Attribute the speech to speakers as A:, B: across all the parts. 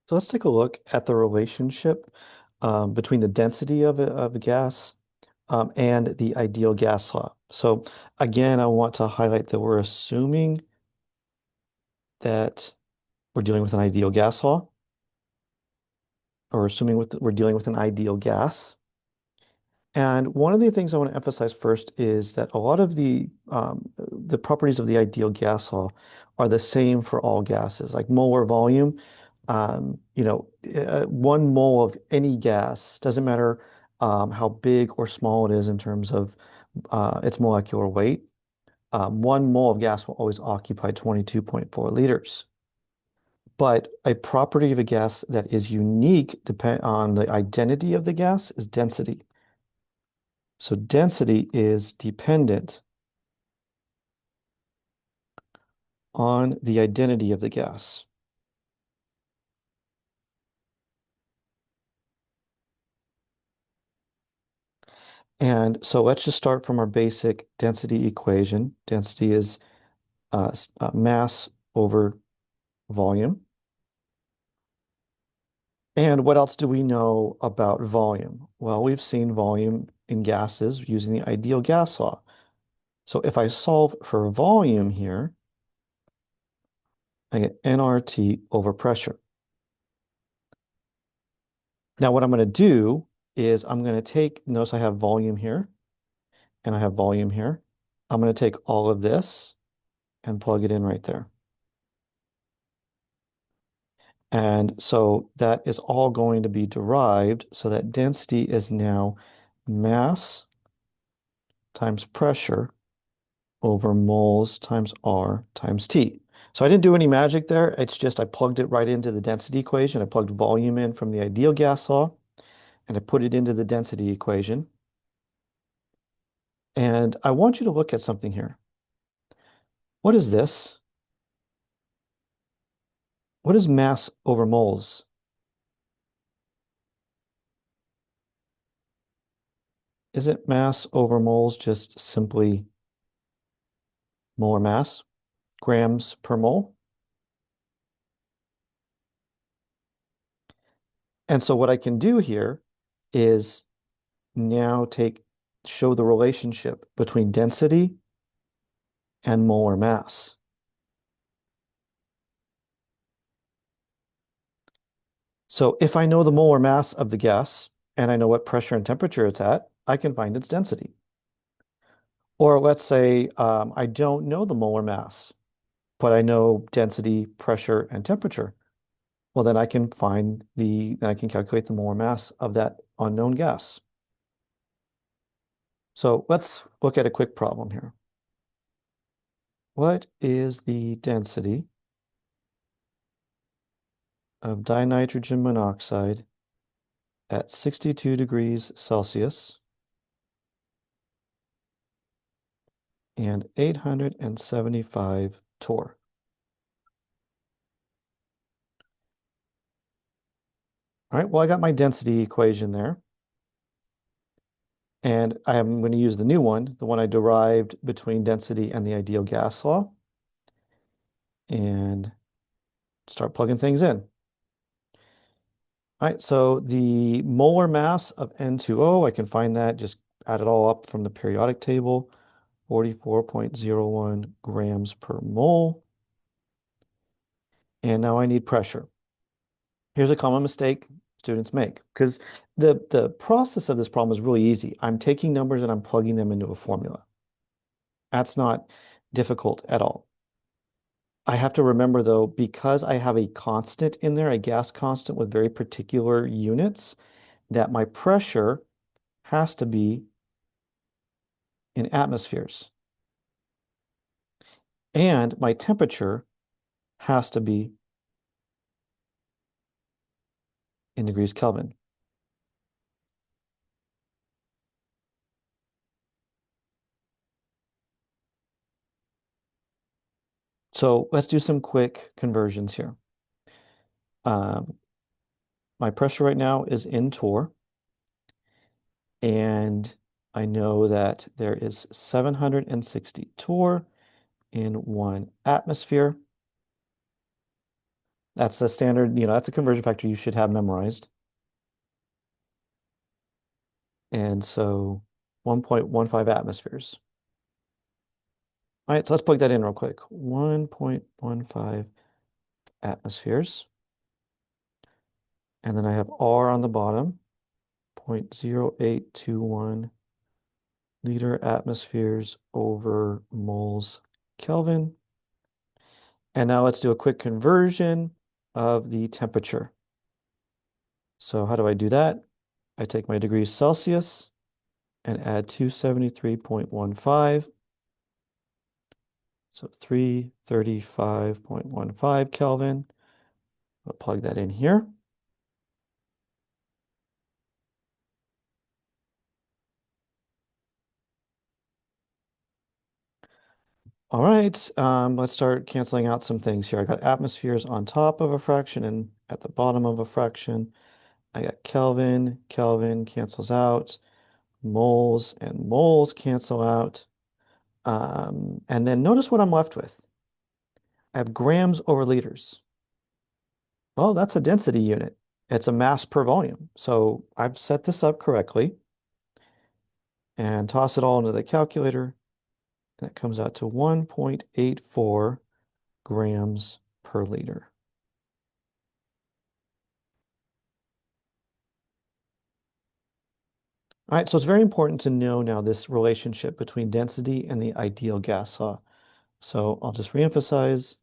A: So let's take a look at the relationship between the density of a gas and the ideal gas law. So again, I want to highlight that we're assuming that we're dealing with an ideal gas law, or assuming we're dealing with an ideal gas. And one of the things I want to emphasize first is that a lot of the properties of the ideal gas law are the same for all gases, like molar volume. 1 mole of any gas doesn't matter how big or small it is in terms of its molecular weight. 1 mole of gas will always occupy 22.4 liters. But a property of a gas that is unique depend on the identity of the gas is density. So density is dependent on the identity of the gas. And so let's just start from our basic density equation. Density is mass over volume. And what else do we know about volume? Well, we've seen volume in gases using the ideal gas law. So if I solve for volume here, I get nRT over pressure. Now what I'm going to do is I'm going to take, notice I have volume here and I have volume here. I'm going to take all of this and plug it in right there. And so that is all going to be derived so that density is now mass times pressure over moles times R times T. So I didn't do any magic there. It's just I plugged it right into the density equation. I plugged volume in from the ideal gas law and I put it into the density equation. And I want you to look at something here. What is this? What is mass over moles? Isn't mass over moles just simply molar mass, grams per mole? And so what I can do here is now show the relationship between density and molar mass. So if I know the molar mass of the gas and I know what pressure and temperature it's at, I can find its density. Or let's say I don't know the molar mass, but I know density, pressure, and temperature. Well, then I can calculate the molar mass of that unknown gas. So let's look at a quick problem here. What is the density of dinitrogen monoxide at 62 degrees Celsius and 875 torr? All right, well, I got my density equation there. And I'm going to use the new one, the one I derived between density and the ideal gas law, and start plugging things in. All right, so the molar mass of N2O, I can find that, just add it all up from the periodic table, 44.01 grams per mole. And now I need pressure. Here's a common mistake students make, because the process of this problem is really easy. I'm taking numbers and I'm plugging them into a formula. That's not difficult at all. I have to remember though, because I have a constant in there, a gas constant with very particular units, that my pressure has to be in atmospheres. And my temperature has to be in degrees Kelvin. So let's do some quick conversions here. Um, my pressure right now is in torr, and I know that there is 760 torr in 1 atmosphere. That's a standard, that's a conversion factor you should have memorized. And so 1.15 atmospheres. All right, so let's plug that in real quick. 1.15 atmospheres. And then I have R on the bottom, 0.0821 liter atmospheres over moles Kelvin. And now let's do a quick conversion of the temperature. So how do I do that? I take my degrees Celsius and add 273.15. So 335.15 Kelvin. I'll plug that in here. All right, let's start canceling out some things here. I got atmospheres on top of a fraction and at the bottom of a fraction. I got Kelvin, Kelvin cancels out, moles and moles cancel out. And then notice what I'm left with. I have grams over liters. Well, that's a density unit. It's a mass per volume. So I've set this up correctly and toss it all into the calculator. And it comes out to 1.84 grams per liter. All right, so it's very important to know now this relationship between density and the ideal gas law. So I'll just reemphasize,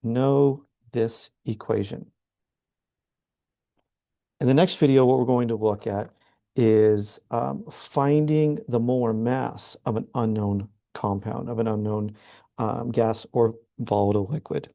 A: know this equation. In the next video, what we're going to look at is finding the molar mass of an unknown compound, of an unknown gas or volatile liquid.